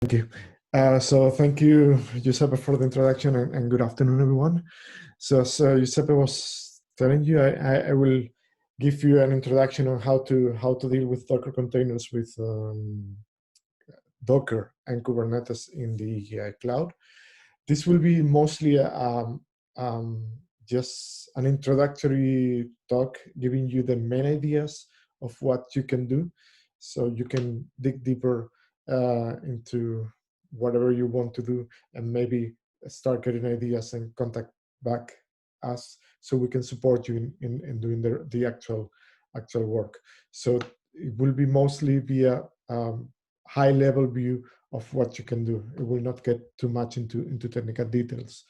Thank you. So thank you, Giuseppe, for the introduction, and good afternoon, everyone. So as Giuseppe was telling you, I will give you an introduction on how to deal with Docker containers with Docker and Kubernetes in the EGI Cloud. This will be mostly just an introductory talk, giving you the main ideas of what you can do, so you can dig deeper into whatever you want to do, and maybe start getting ideas and contact back us so we can support you in doing the actual work. So it will be mostly be a high level view of what you can do. It will not get too much into technical details.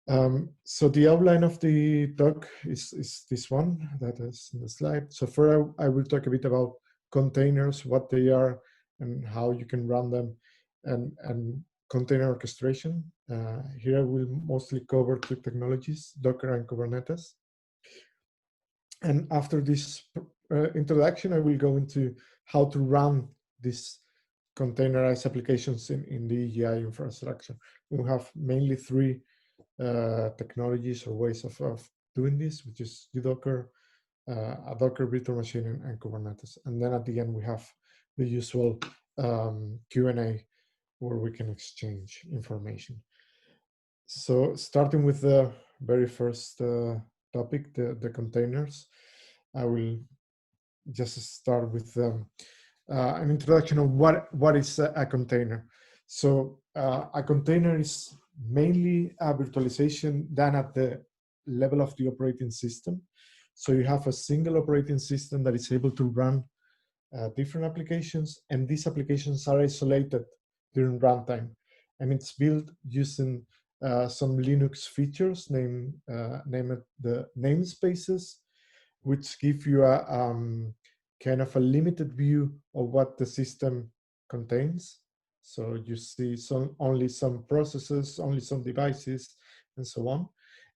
So the outline of the talk is this one that is in the slide. So first I will talk a bit about containers, what they are and how you can run them, and container orchestration. Here I will mostly cover two technologies, Docker and Kubernetes. And after this introduction, I will go into how to run these containerized applications in the EGI infrastructure. We have mainly three technologies or ways of doing this, which is Docker, a Docker virtual machine, and Kubernetes. And then at the end, we have the usual Q&A where we can exchange information. So starting with the very first topic, the containers, I will just start with an introduction of what is a container. So a container is mainly a virtualization done at the level of the operating system. So you have a single operating system that is able to run different applications, and these applications are isolated during runtime. And it's built using some Linux features named the namespaces, which give you a kind of a limited view of what the system contains. So you see only some processes, only some devices, and so on.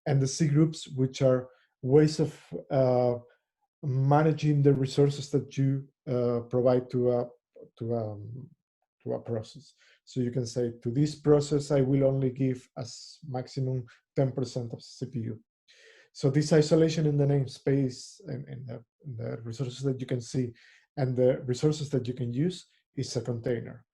And the C groups, which are ways of managing the resources that you provide to a process. So you can say, to this process, I will only give as maximum 10% of CPU. So this isolation in the namespace and the resources that you can see and the resources that you can use is a container.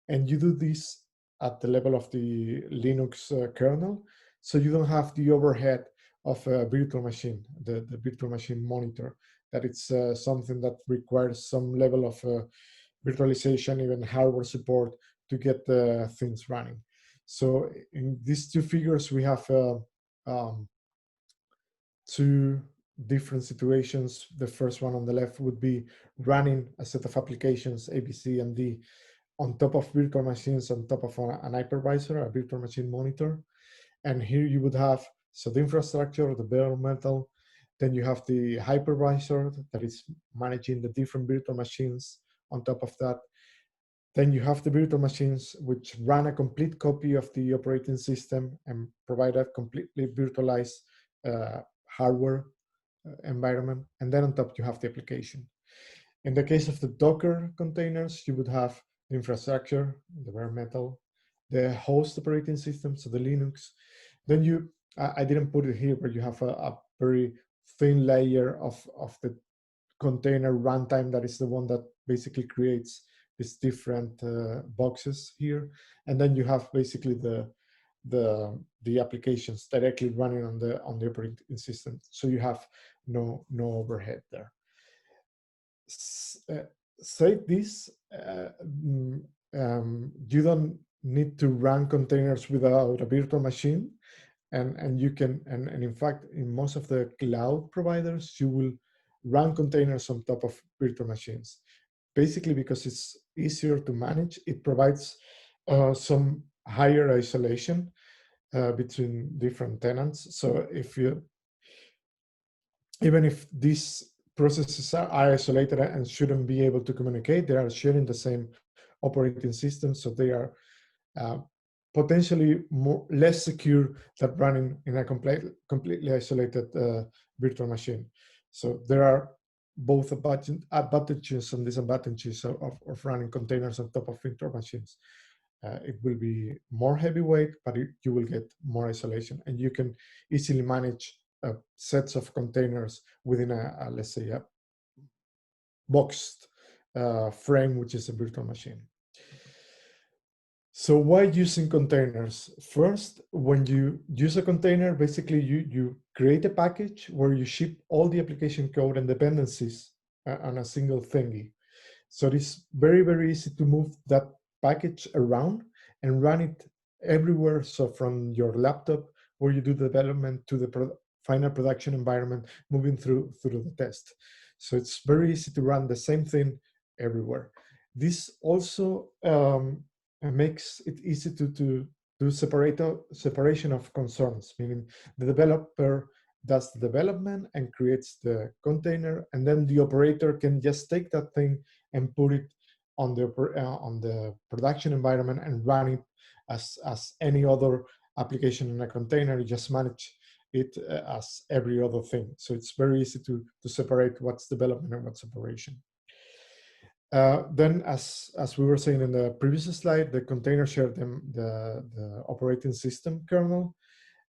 And you do this at the level of the Linux kernel, so you don't have the overhead of a virtual machine, the virtual machine monitor, that it's something that requires some level of virtualization, even hardware support to get the things running. So in these two figures, we have two different situations. The first one on the left would be running a set of applications, A, B, C, and D, on top of virtual machines, on top of an hypervisor, a virtual machine monitor. And here you would have, so the infrastructure, the bare metal, then you have the hypervisor that is managing the different virtual machines on top of that. Then you have the virtual machines which run a complete copy of the operating system and provide a completely virtualized hardware environment. And then on top you have the application. In the case of the Docker containers, you would have the infrastructure, the bare metal, the host operating system, so the Linux. Then you, I didn't put it here, but you have a very thin layer of the container runtime that is the one that basically creates these different boxes here. And then you have basically the applications directly running on the operating system. So you have no overhead there. Say this, you don't need to run containers without a virtual machine, and you can, and in fact, in most of the cloud providers, you will run containers on top of virtual machines, basically because it's easier to manage. It provides some higher isolation between different tenants. So if you, even if these processes are isolated and shouldn't be able to communicate, they are sharing the same operating system, so they are potentially less secure than running in a completely isolated virtual machine. So there are both advantages and disadvantages of running containers on top of virtual machines. it will be more heavyweight, but you will get more isolation, and you can easily manage sets of containers within let's say, a boxed frame, which is a virtual machine. So why using containers? First, when you use a container, basically you create a package where you ship all the application code and dependencies on a single thingy. So it's very, very easy to move that package around and run it everywhere. So from your laptop where you do the development to the final production environment, moving through the test. So it's very easy to run the same thing everywhere. This also makes it easy to do separation of concerns, meaning the developer does the development and creates the container, and then the operator can just take that thing and put it on the production environment and run it as any other application in a container. You just manage it as every other thing. So it's very easy to separate what's development and what's operation. Then, as we were saying in the previous slide, the container shared the operating system kernel.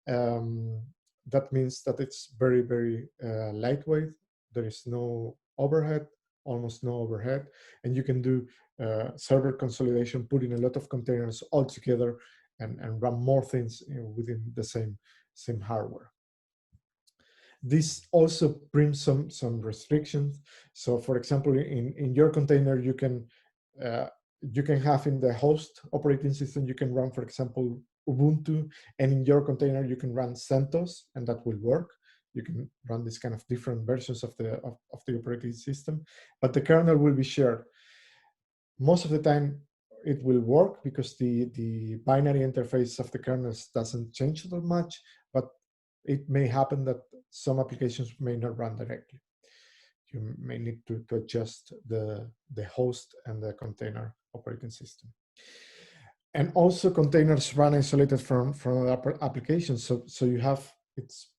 That means that it's very, very lightweight. There is no overhead, almost no overhead, and you can do server consolidation, putting a lot of containers all together and run more things within the same hardware. This also brings some restrictions. So, for example, in your container, you can have in the host operating system, you can run, for example, Ubuntu, and in your container you can run CentOS, and that will work. You can run this kind of different versions of the operating system, but the kernel will be shared. Most of the time, it will work because the binary interface of the kernels doesn't change that much, but it may happen that some applications may not run directly. You may need to adjust the host and the container operating system. And also containers run isolated from other applications. So you have, it's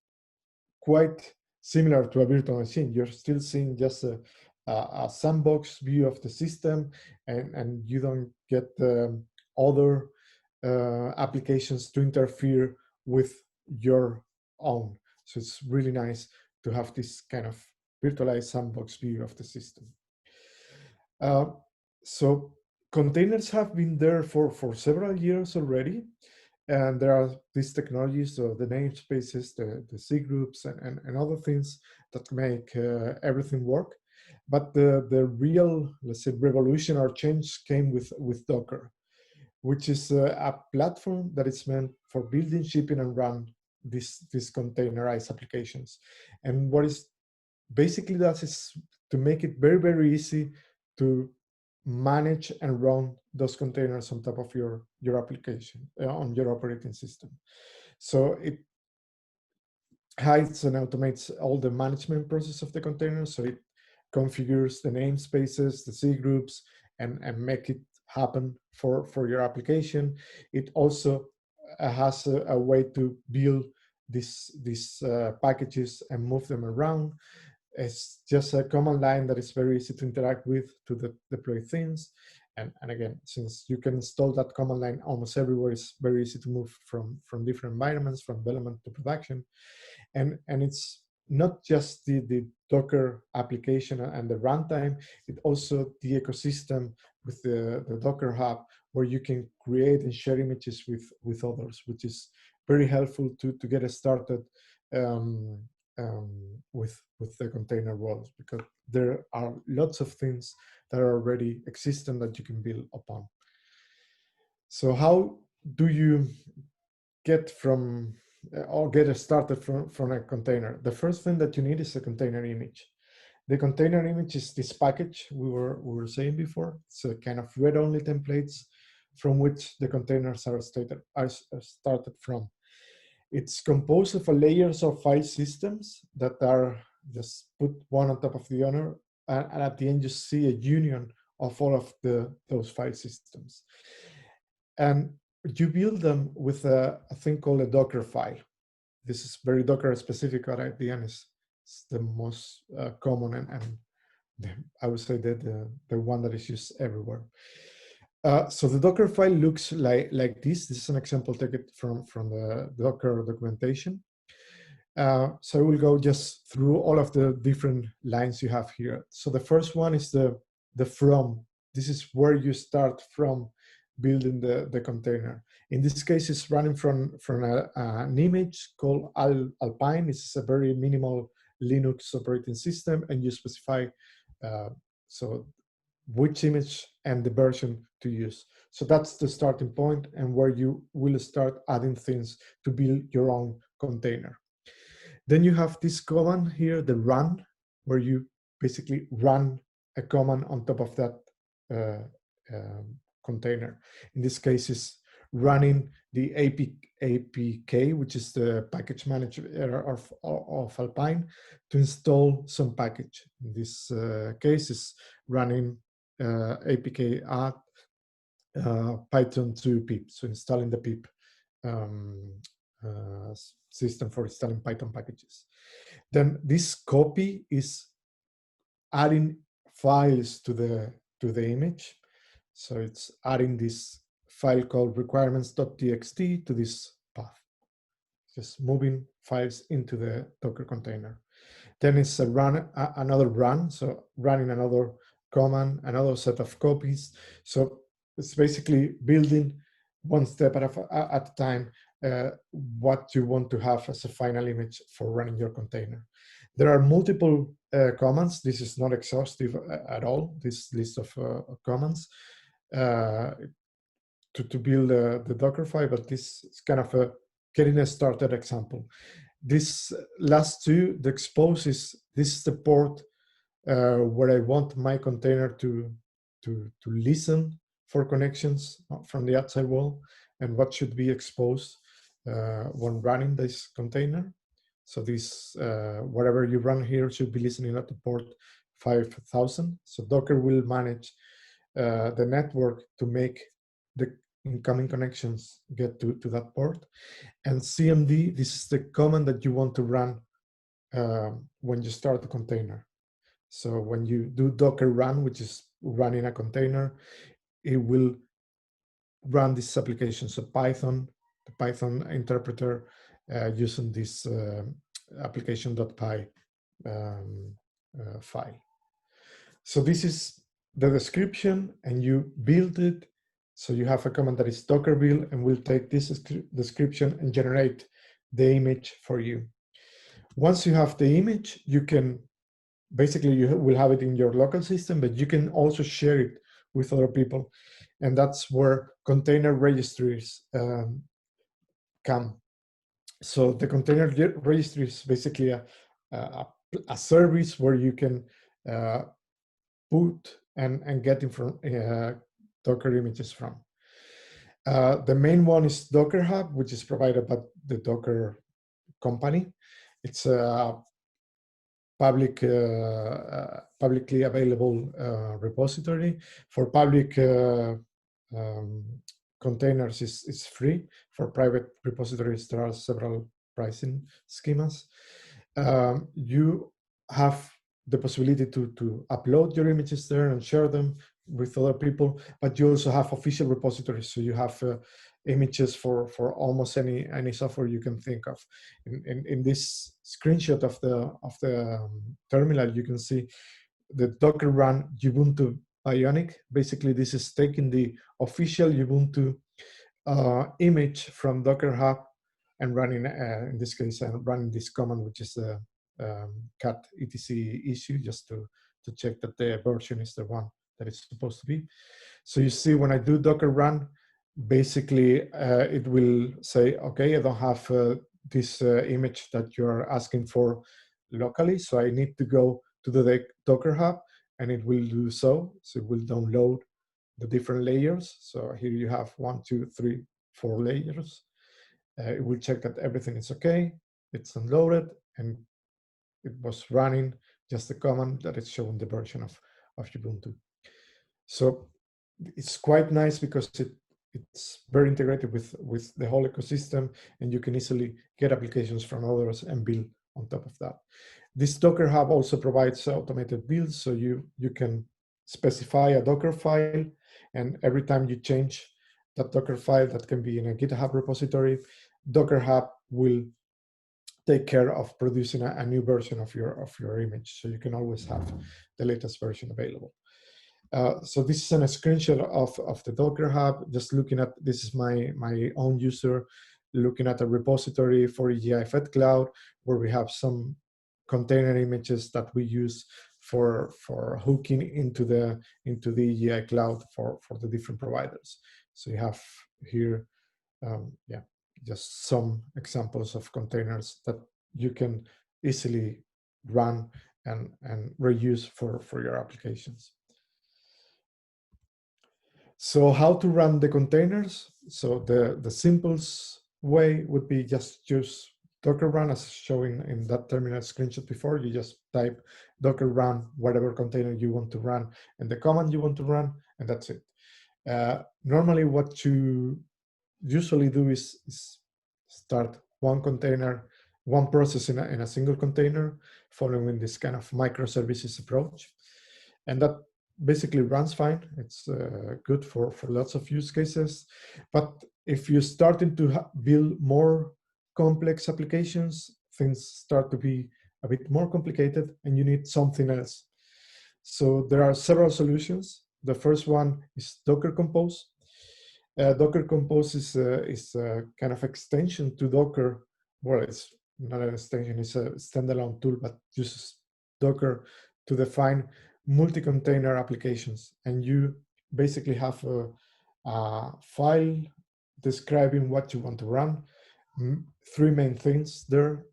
quite similar to a virtual machine. You're still seeing just a sandbox view of the system, and you don't get other applications to interfere with your own. So it's really nice to have this kind of virtualized sandbox view of the system. So containers have been there for several years already, and there are these technologies, so the namespaces, the C groups, and other things that make everything work. But the real, let's say, revolution or change came with Docker, which is a platform that is meant for building, shipping, and run these containerized applications. And what is basically does is to make it very, very easy to manage and run those containers on top of your application, on your operating system. So it hides and automates all the management process of the container. So it configures the namespaces, the C groups, and make it happen for your application. It also has a way to build these packages and move them around. It's just a command line that is very easy to interact with to deploy things. And again, since you can install that command line almost everywhere, it's very easy to move from different environments, from development to production. And it's not just the Docker application and the runtime, it also the ecosystem with the Docker Hub, where you can create and share images with others, which is very helpful to get started with the container world, because there are lots of things that are already existent that you can build upon. So how do you get from or get started from a container? The first thing that you need is a container image. The container image is this package we were saying before. It's a kind of read-only templates from which the containers are started from. It's composed of layers of file systems that are just put one on top of the other, and at the end you see a union of all of those file systems. And you build them with a thing called a Docker file. This is very Docker specific, but at the end it's the most common and I would say that the one that is used everywhere. So the Docker file looks like this. This is an example taken from the Docker documentation. So I will go just through all of the different lines you have here. So the first one is the from. This is where you start from building the container. In this case, it's running from an image called Alpine. This is a very minimal Linux operating system, and you specify so which image and the version to use. So that's the starting point, and where you will start adding things to build your own container. Then you have this command here, the run, where you basically run a command on top of that container. In this case, is running the APK, which is the package manager of Alpine, to install some package. In this case, is running APK add Python to pip, so installing the pip system for installing Python packages. Then this copy is adding files to the image. So it's adding this file called requirements.txt to this path, just moving files into the Docker container. Then it's another run, so running another command, another set of copies. So it's basically building one step at a time what you want to have as a final image for running your container. There are multiple commands. This is not exhaustive at all, this list of commands to build the Dockerfile, but this is kind of a getting a started example. This last two, the expose this is the port where I want my container to listen for connections from the outside world, and what should be exposed when running this container. So this, whatever you run here should be listening at the port 5000. So Docker will manage the network to make the incoming connections get to that port. And CMD, this is the command that you want to run when you start the container. So when you do Docker run, which is running a container, it will run this application. So Python, the Python interpreter using this application.py file. So this is the description, and you build it. So you have a command that is Docker build, and will take this description and generate the image for you. Once you have the image, you can basically, you will have it in your local system, but you can also share it with other people. And that's where container registries come. So the container registry is basically a service where you can put and get Docker images from. The main one is Docker Hub, which is provided by the Docker company. It's a publicly available repository. For public containers is free. For private repositories, there are several pricing schemas. You have the possibility to upload your images there and share them with other people, but you also have official repositories. So you have images for almost any software you can think of. In this screenshot of the terminal, you can see the Docker run Ubuntu Bionic. Basically, this is taking the official Ubuntu image from Docker Hub and running, in this case, running this command, which is the cat etc issue, just to check that the version is the one that it's supposed to be. So you see, when I do Docker run, basically it will say, okay, I don't have this image that you're asking for locally, so I need to go to the Docker Hub, and it will do so. So it will download the different layers. So here you have 1, 2, 3, 4 layers. It will check that everything is okay. It's unloaded, and it was running just the command that is showing the version of Ubuntu. So it's quite nice because it's very integrated with the whole ecosystem, and you can easily get applications from others and build on top of that. This Docker Hub also provides automated builds, so you can specify a Docker file, And every time you change that Docker file that can be in a GitHub repository, Docker Hub will take care of producing a new version of your image. So you can always have the latest version available. So this is a screenshot of the Docker Hub. Just looking at, this is my own user, looking at a repository for EGI Fed Cloud, where we have some container images that we use for hooking into the EGI Cloud for the different providers. So you have here, yeah, just some examples of containers that you can easily run and reuse for your applications. So how to run the containers? So the simplest way would be just use Docker run, as shown in that terminal screenshot before. You just type Docker run whatever container you want to run and the command you want to run, and that's it. Normally what you usually do is start one container, one process in a single container, following this kind of microservices approach. And that basically runs fine. It's good for lots of use cases. But if you're starting to build more complex applications, things start to be a bit more complicated and you need something else. So there are several solutions. The first one is Docker Compose. Docker Compose is a kind of extension to Docker. Well, it's not an extension, it's a standalone tool, but uses Docker to define multi-container applications. And you basically have a file describing what you want to run. Three main things there.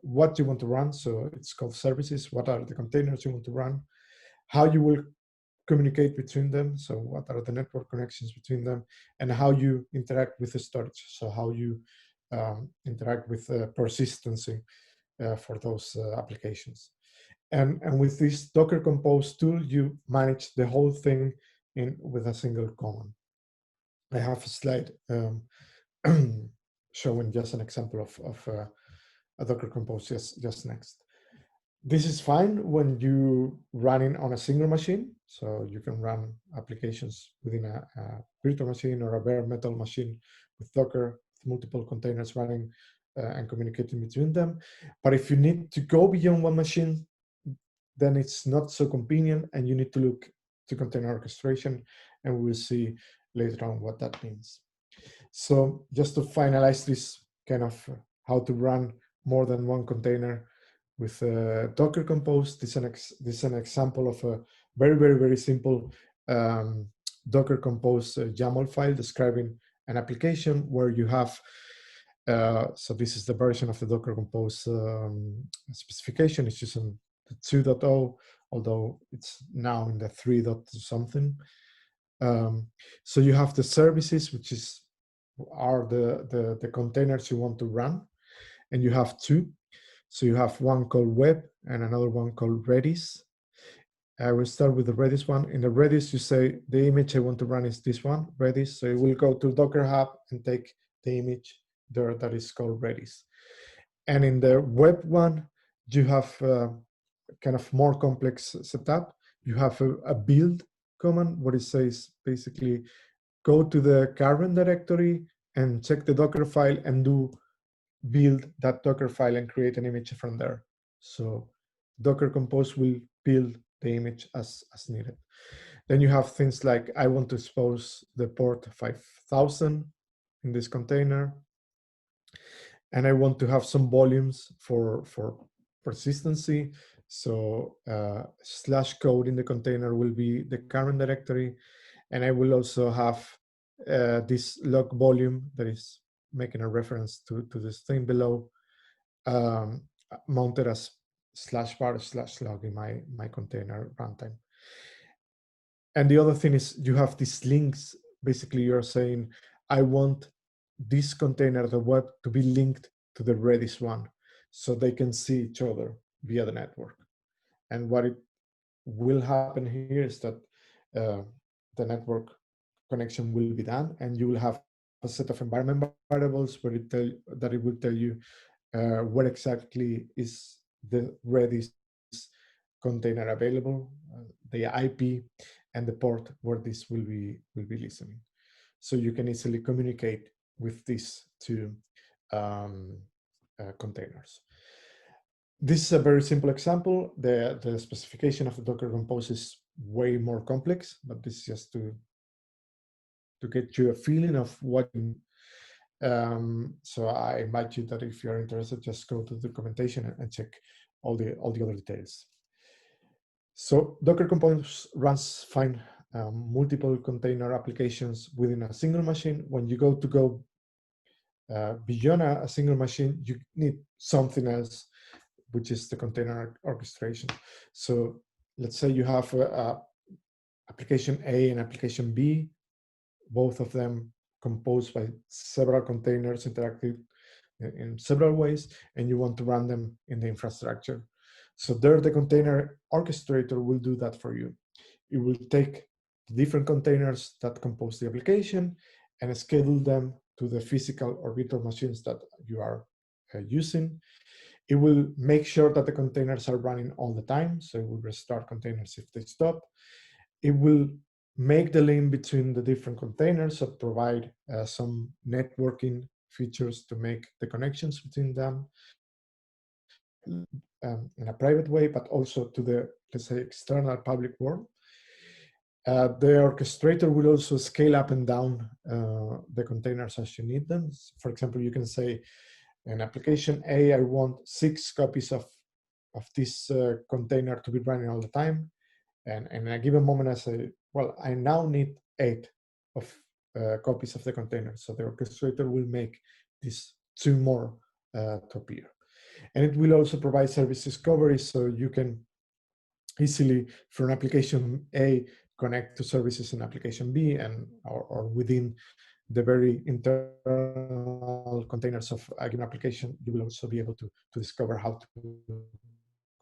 What you want to run, so it's called services. What are the containers you want to run? How you will communicate between them, so what are the network connections between them, and how you interact with the storage, so how you interact with persistency for those applications. And with this Docker Compose tool, you manage the whole thing with a single command. I have a slide showing just an example of a Docker Compose just next. This is fine when you running on a single machine, so you can run applications within a virtual machine or a bare metal machine with Docker, with multiple containers running and communicating between them. But if you need to go beyond one machine, then it's not so convenient, and you need to look to container orchestration, and we'll see later on what that means. So just to finalize this kind of how to run more than one container with Docker Compose, this is an example of a very simple Docker Compose YAML file describing an application where you have, so this is the version of the Docker Compose specification. It's using the 2.0, although it's now in the 3. something. So you have the services, which are the containers you want to run, and you have two. So you have one called web and another one called Redis. I will start with the Redis one. In the Redis, you say the image I want to run is this one, Redis. So it will go to Docker Hub and take the image there that is called Redis. And in the web one, you have kind of more complex setup. You have a build command where it says basically go to the current directory and check the Docker file and do build that Docker file and create an image from there. So Docker Compose will build the image as needed. Then you have things like, I want to expose the port 5000 in this container, and I want to have some volumes for persistency. So /code in the container will be the current directory, and I will also have this log volume that is making a reference to this thing below, mounted as /var/log in my container runtime. And the other thing is you have these links. Basically, you're saying, I want this container, the web, to be linked to the Redis one, so they can see each other via the network. And what it will happen here is that the network connection will be done, and you will have a set of environment variables where it will tell you where exactly is the Redis container available, the IP, and the port where this will be listening. So you can easily communicate with these two containers. This is a very simple example. The specification of the Docker Compose is way more complex, but this is just to get you a feeling of what. So I invite you that if you're interested, just go to the documentation and check all the other details. So Docker Compose runs fine multiple container applications within a single machine. When you go beyond a single machine, you need something else, which is the container orchestration. So let's say you have application A and application B, both of them composed by several containers interacting in several ways, and you want to run them in the infrastructure. So there, the container orchestrator will do that for you. It will take different containers that compose the application and schedule them to the physical or virtual machines that you are using. It will make sure that the containers are running all the time, so it will restart containers if they stop. It will make the link between the different containers, so provide some networking features to make the connections between them in a private way, but also to the, let's say, external public world. The orchestrator will also scale up and down the containers as you need them. For example, you can say, in application A, I want 6 copies of this container to be running all the time. And in a given moment, I say, well, I now need 8 copies of the container. So the orchestrator will make these 2 more to appear. And it will also provide service discovery, so you can easily, from application A, connect to services in application B, and or within the very internal containers of a given application, you will also be able to discover how to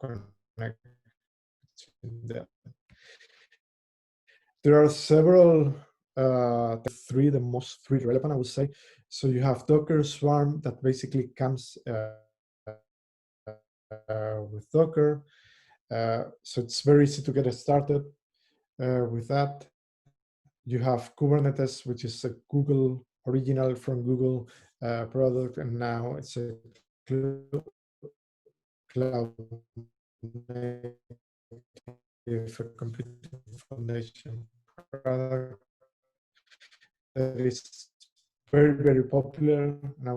connect to them. There are several, the most three relevant, I would say. So you have Docker Swarm that basically comes with Docker. So it's very easy to get started with that. You have Kubernetes, which is a Google, original from Google product, and now it's a cloud native computing foundation product that is very, very popular. And I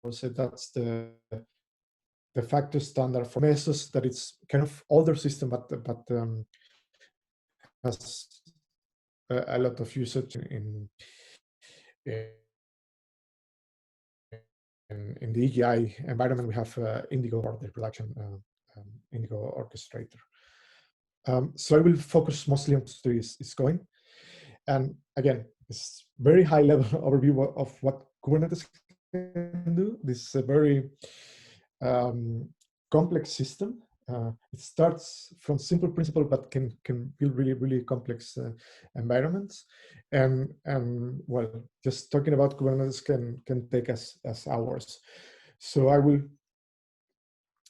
would say that's the de facto standard for Mesos, that it's kind of older system, but has a lot of usage in the EGI environment. We have Indigo, or the production Indigo orchestrator. So I will focus mostly on this is going. And again, it's very high level overview of what Kubernetes can do. This is a very complex system. It starts from simple principle, but can build really, really complex environments. And well, just talking about Kubernetes can take us hours. So I will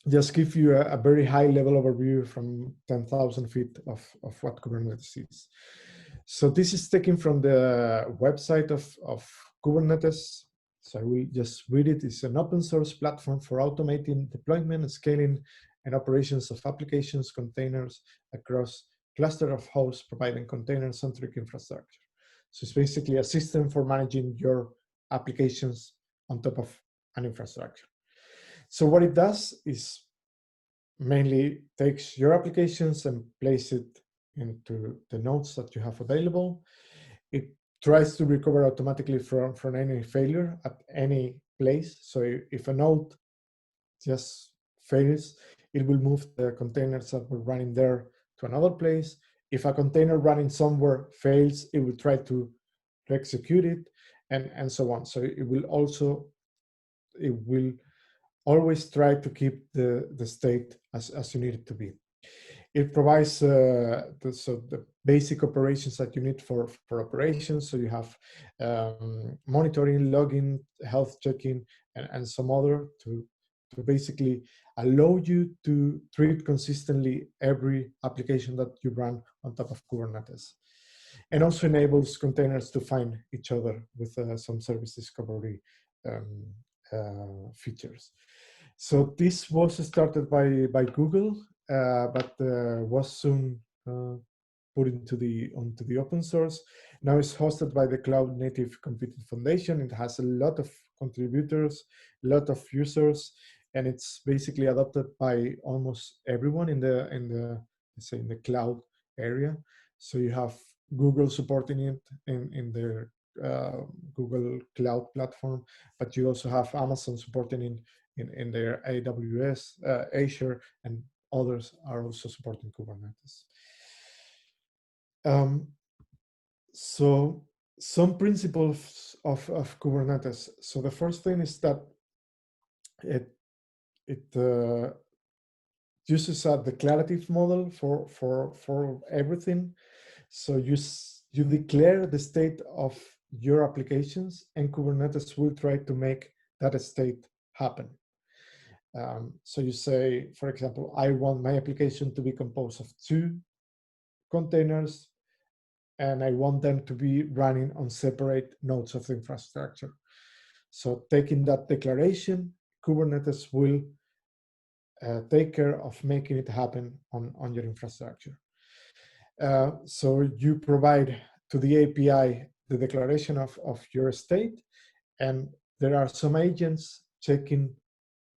just give you a very high level overview from 10,000 feet of what Kubernetes is. So this is taken from the website of Kubernetes. So I will just read it. It's an open source platform for automating deployment, scaling, and operations of applications, containers across cluster of hosts, providing container-centric infrastructure. So it's basically a system for managing your applications on top of an infrastructure. So what it does is mainly takes your applications and place it into the nodes that you have available. It tries to recover automatically from any failure at any place. So if a node just fails, it will move the containers that were running there to another place. If a container running somewhere fails, it will try to execute it, and so on. So it will always try to keep the state as you need it to be. It provides the basic operations that you need for operations. So you have monitoring, logging, health checking, and some other to to basically allow you to treat consistently every application that you run on top of Kubernetes. And also enables containers to find each other with some service discovery features. So this was started by Google, but was soon put onto the open source. Now it's hosted by the Cloud Native Computing Foundation. It has a lot of contributors, a lot of users, and it's basically adopted by almost everyone in the let's say in the cloud area. So you have Google supporting it in their Google Cloud platform, but you also have Amazon supporting it in their AWS, Azure, and others are also supporting Kubernetes. So some principles of Kubernetes. So the first thing is that it uses a declarative model for everything. So you declare the state of your applications, and Kubernetes will try to make that state happen. So you say, for example, I want my application to be composed of 2 containers, and I want them to be running on separate nodes of the infrastructure. So taking that declaration, Kubernetes will take care of making it happen on your infrastructure. So you provide to the API the declaration of your state, and there are some agents checking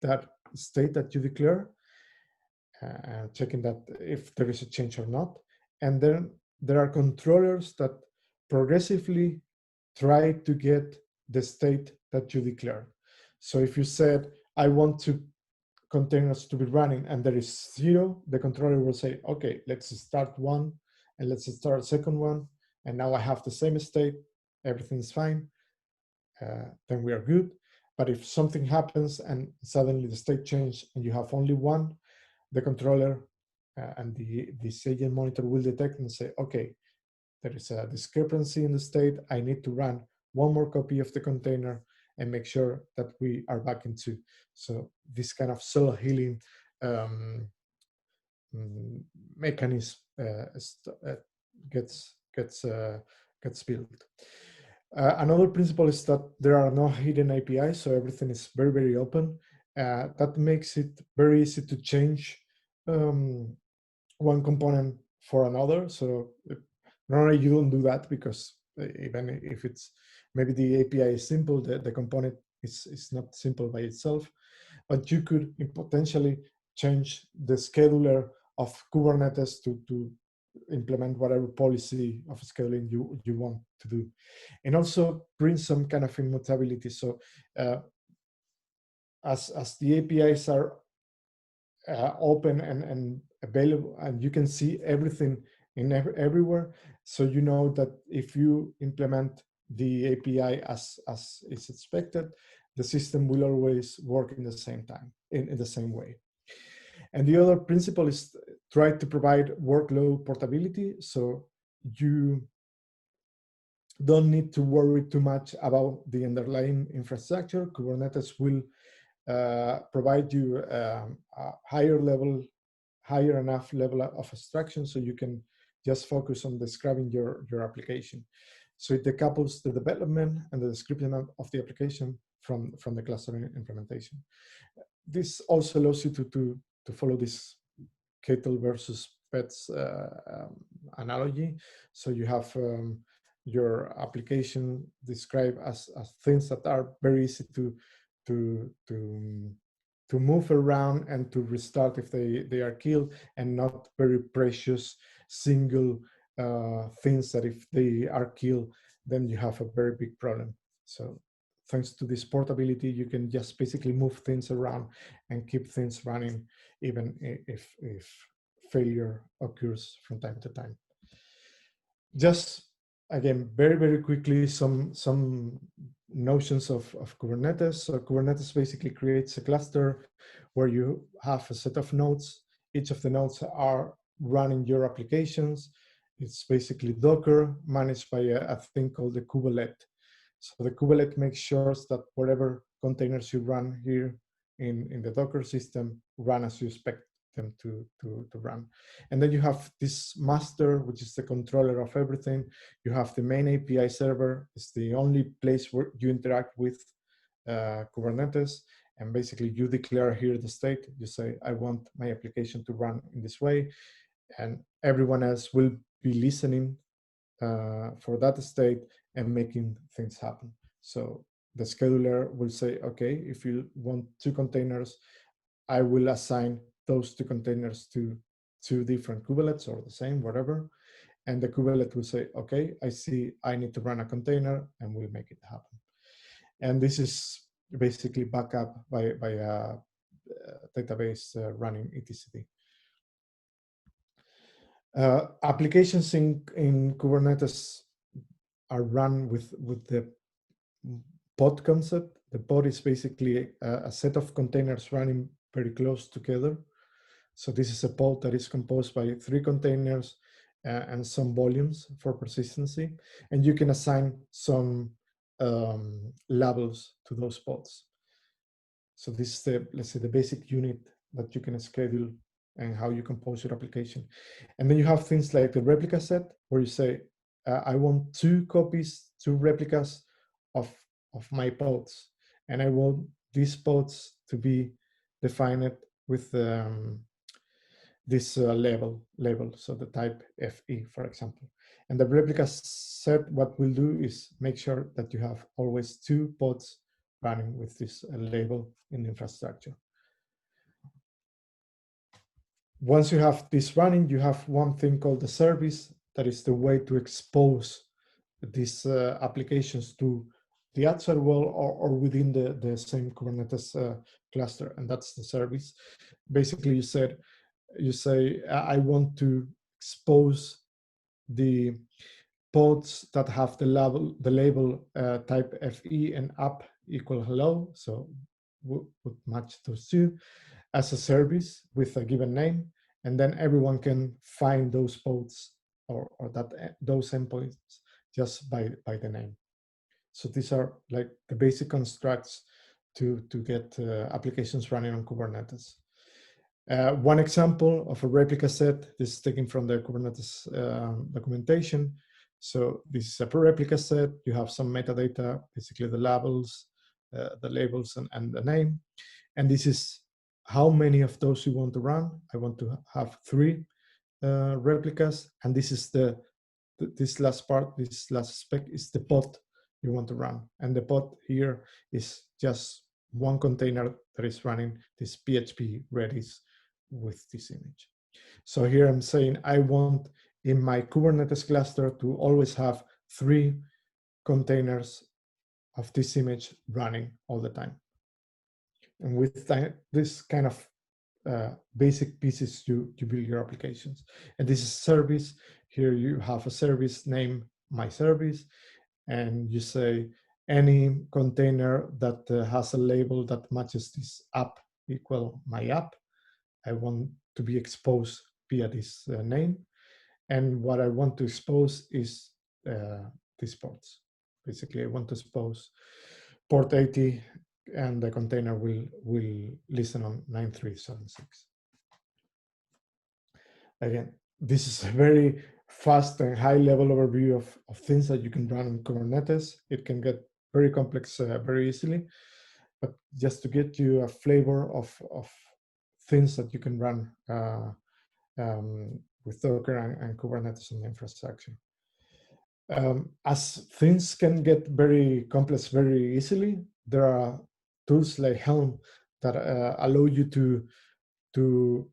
that state that you declare, checking that if there is a change or not. And then there are controllers that progressively try to get the state that you declared. So if you said, I want containers to be running and there is 0, the controller will say, okay, let's start 1 and let's start a second one. And now I have the same state, everything's fine. Then we are good. But if something happens and suddenly the state changes and you have only 1, the controller and the agent monitor will detect and say, okay, there is a discrepancy in the state. I need to run 1 more copy of the container and make sure that we are back in 2. So this kind of self-healing mechanism gets built. Another principle is that there are no hidden APIs, so everything is very, very open. That makes it very easy to change one component for another. So normally you don't do that because even if it's maybe the API is simple, the component is not simple by itself, but you could potentially change the scheduler of Kubernetes to implement whatever policy of scheduling you want to do, and also bring some kind of immutability. So as the APIs are open and available, and you can see everything everywhere, so you know that if you implement the API as is expected, the system will always work in the same time, in the same way. And the other principle is try to provide workload portability, so you don't need to worry too much about the underlying infrastructure. Kubernetes will provide you a higher enough level of abstraction so you can just focus on describing your application. So it decouples the development and the description of the application from the clustering implementation. This also allows you to follow this cattle versus pets analogy. So you have your application described as things that are very easy to move around and to restart if they are killed, and not very precious single things that if they are killed, then you have a very big problem. So thanks to this portability, you can just basically move things around and keep things running, even if failure occurs from time to time. Just again, very, very quickly, some notions of Kubernetes. So Kubernetes basically creates a cluster where you have a set of nodes. Each of the nodes are running your applications. It's basically Docker managed by a thing called the kubelet. So the kubelet makes sure that whatever containers you run here in the Docker system run as you expect them to run. And then you have this master, which is the controller of everything. You have the main API server. It's the only place where you interact with Kubernetes. And basically you declare here the state. You say, I want my application to run in this way. And everyone else will be listening for that state and making things happen. So the scheduler will say, okay, if you want 2 containers, I will assign those 2 containers to 2 different kubelets or the same, whatever. And the kubelet will say, okay, I see I need to run a container, and we'll make it happen. And this is basically backup by a database running etcd. Applications in Kubernetes are run with the pod concept. The pod is basically a set of containers running very close together. So this is a pod that is composed by 3 containers and some volumes for persistency. And you can assign some labels to those pods. So this is the, let's say, the basic unit that you can schedule and how you compose your application. And then you have things like the replica set, where you say, I want 2 copies, 2 replicas of my pods. And I want these pods to be defined with this label, so the type FE, for example. And the replica set, what we'll do is make sure that you have always 2 pods running with this label in the infrastructure. Once you have this running, you have one thing called the service. That is the way to expose these applications to the outside world or within the same Kubernetes cluster, and that's the service. Basically, you say, I want to expose the pods that have the label type FE and app equal hello, so would match those 2 as a service with a given name, and then everyone can find those pods or those endpoints just by the name. So these are like the basic constructs to get applications running on Kubernetes. One example of a replica set, this is taken from the Kubernetes documentation. So this is a replica set. You have some metadata, basically the labels, and the name. And this is how many of those you want to run. I want to have 3 replicas, and this is this last part, this last spec is the pod you want to run. And the pod here is just one container that is running this PHP Redis with this image. So here I'm saying I want in my Kubernetes cluster to always have 3 containers of this image running all the time. And with this kind of basic pieces, you build your applications. And this is service. Here you have a service named my service, and you say any container that has a label that matches this app equal my app. I want to be exposed via this name. And what I want to expose is these ports. Basically, I want to expose port 80, and the container will listen on 9376. Again, this is a very fast and high-level overview of things that you can run on Kubernetes. It can get very complex very easily, but just to get you a flavor of things that you can run with Docker and Kubernetes on the infrastructure. As things can get very complex very easily, there are tools like Helm that allow you to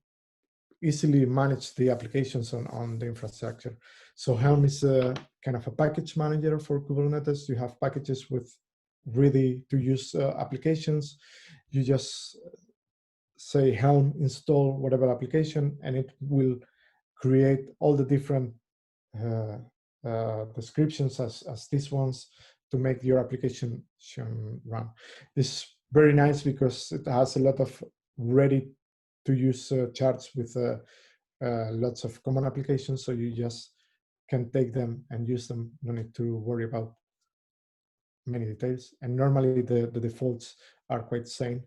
easily manage the applications on the infrastructure. So Helm is a kind of a package manager for Kubernetes. You have packages with ready-to-use applications. You just say Helm install whatever application, and it will create all the different descriptions as these ones to make your application run. This is very nice because it has a lot of ready-to-use charts with lots of common applications, so you just can take them and use them. No need to worry about many details. And normally the defaults are quite sane.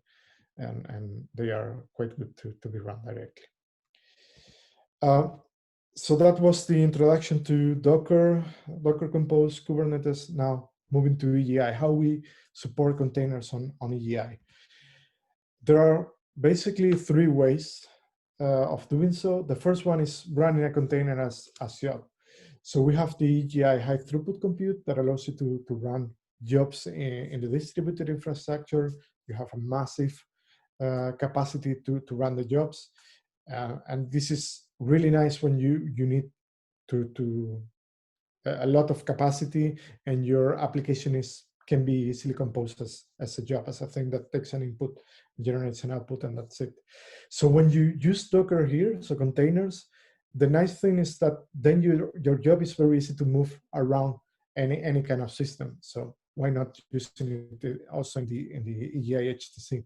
and they are quite good to be run directly. So that was the introduction to Docker, Docker Compose, Kubernetes. Now moving to EGI, how we support containers on EGI. There are basically three ways of doing so. The first one is running a container as job. So we have the EGI high throughput compute that allows you to run jobs in the distributed infrastructure. You have a massive capacity to run the jobs. And this is really nice when you need to a lot of capacity and your application can be easily composed as a job, as a thing that takes an input, generates an output, and that's it. So when you use Docker here, so containers, the nice thing is that then your job is very easy to move around any kind of system. So why not using it also in the EGI HTC?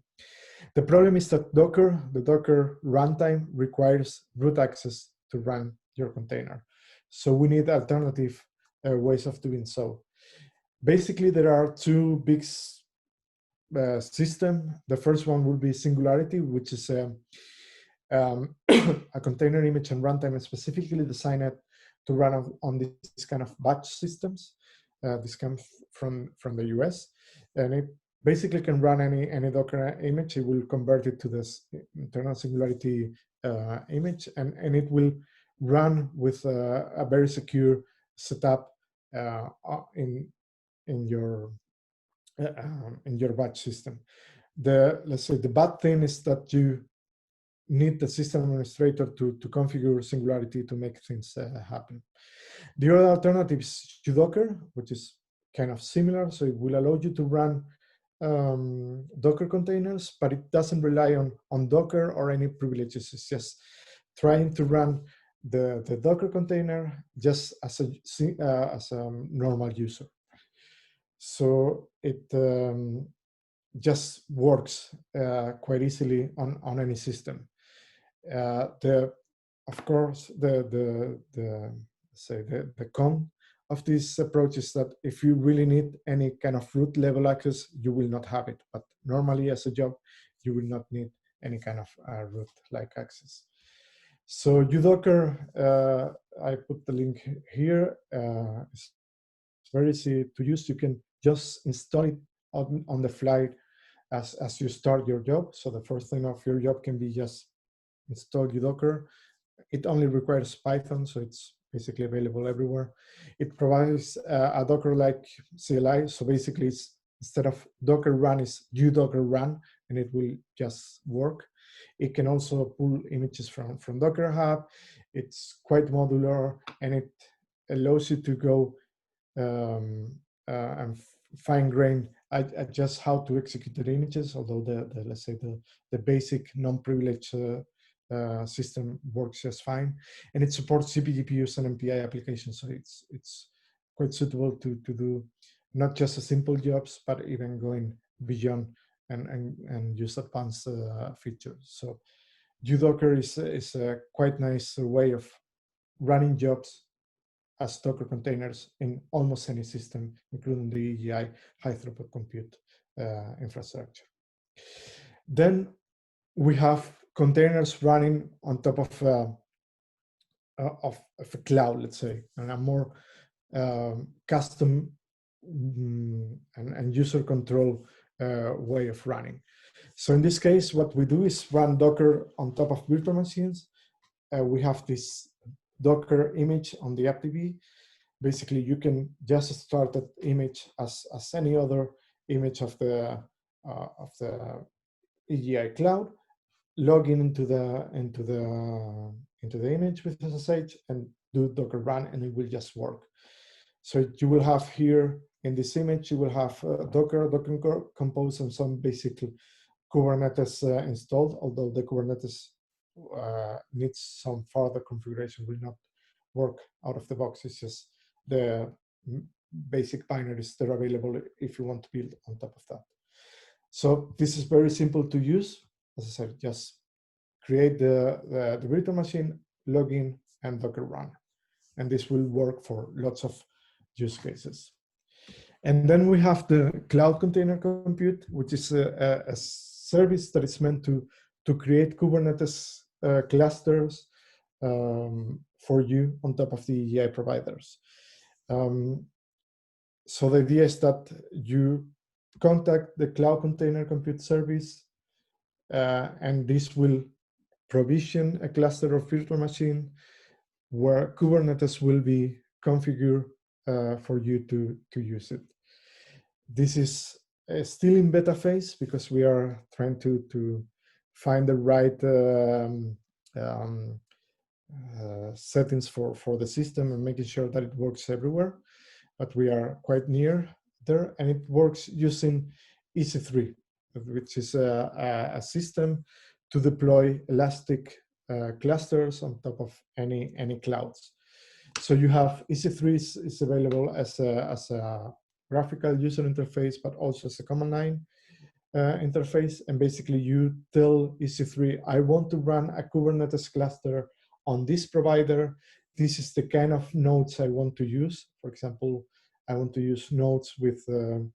The problem is that the Docker runtime requires root access to run your container. So we need alternative ways of doing so. Basically, there are two big systems. The first one will be Singularity, which is a container image and runtime specifically designed to run on this kind of batch systems. This comes from the US, and it basically can run any Docker image. It will convert it to this internal Singularity image, and it will run with a very secure setup in your batch system. Let's say the bad thing is that you need the system administrator to configure Singularity to make things happen. The other alternative is Docker, which is kind of similar. So it will allow you to run Docker containers, but it doesn't rely on Docker or any privileges. It's just trying to run the Docker container just as a normal user. So it just works quite easily on any system. Of course, the con of this approach is that if you really need any kind of root level access, you will not have it. But normally, as a job, you will not need any kind of root-like access. So uDocker, I put the link here. It's very easy to use. You can just install it on the fly as you start your job. So the first thing of your job can be just install uDocker. It only requires Python, so it's basically available everywhere. It provides a Docker-like CLI. So basically, it's, instead of Docker run, is uDocker run, and it will just work. It can also pull images from Docker Hub. It's quite modular, and it allows you to go and fine-grain adjust how to execute the images, although let's say the basic non-privileged system works just fine, and it supports CPGPUs and MPI applications, so it's quite suitable to do not just a simple jobs, but even going beyond and use advanced features. So uDocker is a quite nice way of running jobs as Docker containers in almost any system, including the EGI high throughput compute infrastructure. Then we have containers running on top of a cloud, let's say, and a more custom and user control way of running. So in this case, what we do is run Docker on top of virtual machines. We have this Docker image on the AppDB. Basically, you can just start that image as any other image of the EGI cloud, log into the image with SSH, and do Docker run, and it will just work. So you will have here in this image, you will have Docker Compose, and some basic Kubernetes installed, although the Kubernetes needs some further configuration, will not work out of the box. It's just the basic binaries that are available if you want to build on top of that. So this is very simple to use. As I said, just create the virtual machine, log in, and Docker run. And this will work for lots of use cases. And then we have the cloud container compute, which is a service that is meant to create Kubernetes clusters for you on top of the EGI providers. So the idea is that you contact the Cloud Container Compute Service, and this will provision a cluster of virtual machine where Kubernetes will be configured for you to use it. This is still in beta phase because we are trying to find the right settings for the system and making sure that it works everywhere. But we are quite near there, and it works using EC3, which is a system to deploy elastic clusters on top of any clouds. So you have EC3 is available as a graphical user interface, but also as a command line interface. And basically you tell EC3, I want to run a Kubernetes cluster on this provider. This is the kind of nodes I want to use. For example, I want to use nodes with 2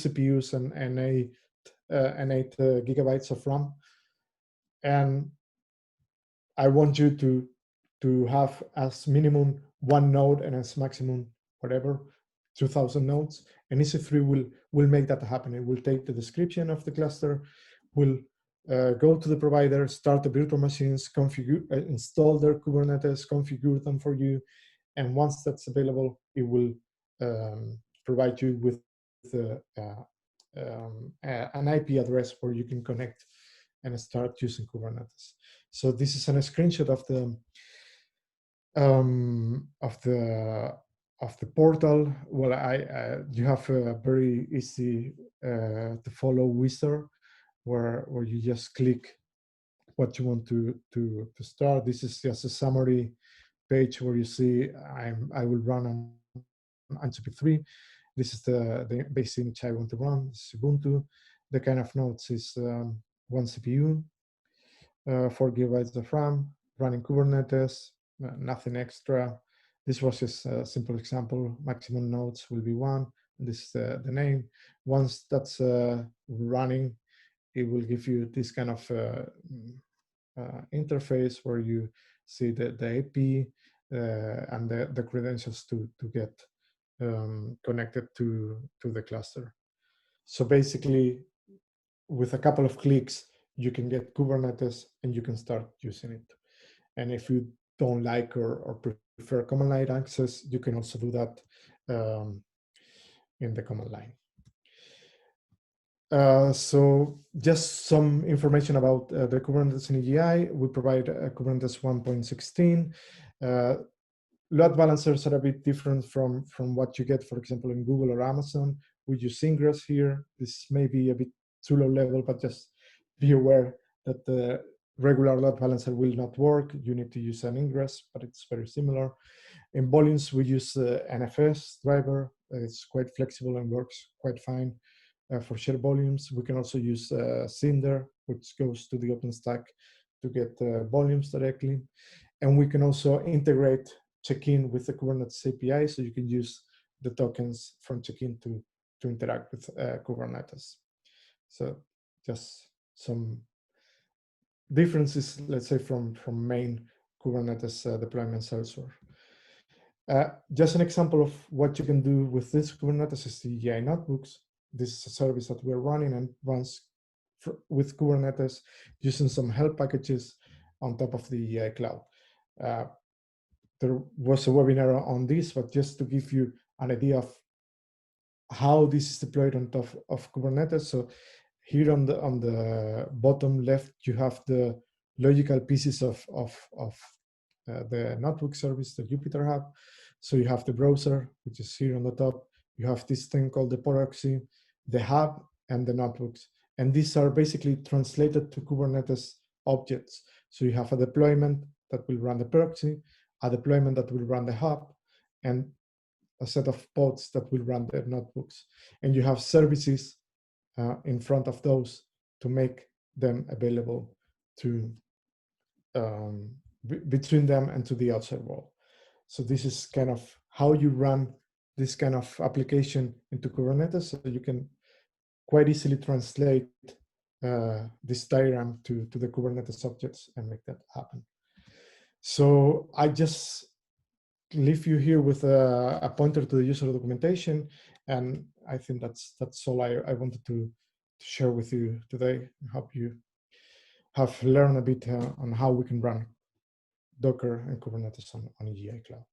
CPUs and 8 gigabytes of RAM. And I want you to have as minimum 1 node and as maximum whatever 2,000 nodes. And EC3 will make that happen. It will take the description of the cluster, will go to the provider, start the virtual machines, configure, install their Kubernetes, configure them for you, and once that's available, it will provide you with an IP address where you can connect and start using Kubernetes. So this is a screenshot of the portal. Well, you have a very easy to follow wizard where you just click what you want to start. This is just a summary page where you see I will run on Ansible 3. This is the base image I want to run. This is Ubuntu. The kind of nodes is 1 CPU, 4 gigabytes of RAM, running Kubernetes, nothing extra. This was just a simple example. Maximum nodes will be 1. And this is the name. Once that's running, it will give you this kind of interface where you see the IP and the credentials to get connected to the cluster. So basically, with a couple of clicks, you can get Kubernetes and you can start using it. And if you don't like or prefer command line access, you can also do that in the command line. So just some information about the Kubernetes in EGI. We provide Kubernetes 1.16. Load balancers are a bit different from what you get, for example, in Google or Amazon. We use Ingress here. This may be a bit too low level, but just be aware that the regular load balancer will not work. You need to use an Ingress, but it's very similar. In volumes, we use NFS driver. It's quite flexible and works quite fine for shared volumes. We can also use Cinder, which goes to the OpenStack to get volumes directly. And we can also integrate check-in with the Kubernetes API, so you can use the tokens from check-in to interact with Kubernetes. So just some differences, let's say, from main Kubernetes deployments elsewhere. Just an example of what you can do with this Kubernetes is the EGI notebooks. This is a service that we're running and runs with Kubernetes using some Helm packages on top of the EGI Cloud. There was a webinar on this, but just to give you an idea of how this is deployed on top of Kubernetes. So here on the bottom left, you have the logical pieces of the notebook service, the Jupyter Hub. So you have the browser, which is here on the top. You have this thing called the proxy, the hub, and the notebooks. And these are basically translated to Kubernetes objects. So you have a deployment that will run the proxy, a deployment that will run the hub, and a set of pods that will run the notebooks. And you have services in front of those to make them available to between them and to the outside world. So this is kind of how you run this kind of application into Kubernetes. So you can quite easily translate this diagram to the Kubernetes objects and make that happen. So I just leave you here with a pointer to the user documentation, and I think that's all I wanted to share with you today. I hope you have learned a bit on how we can run Docker and Kubernetes on EGI Cloud.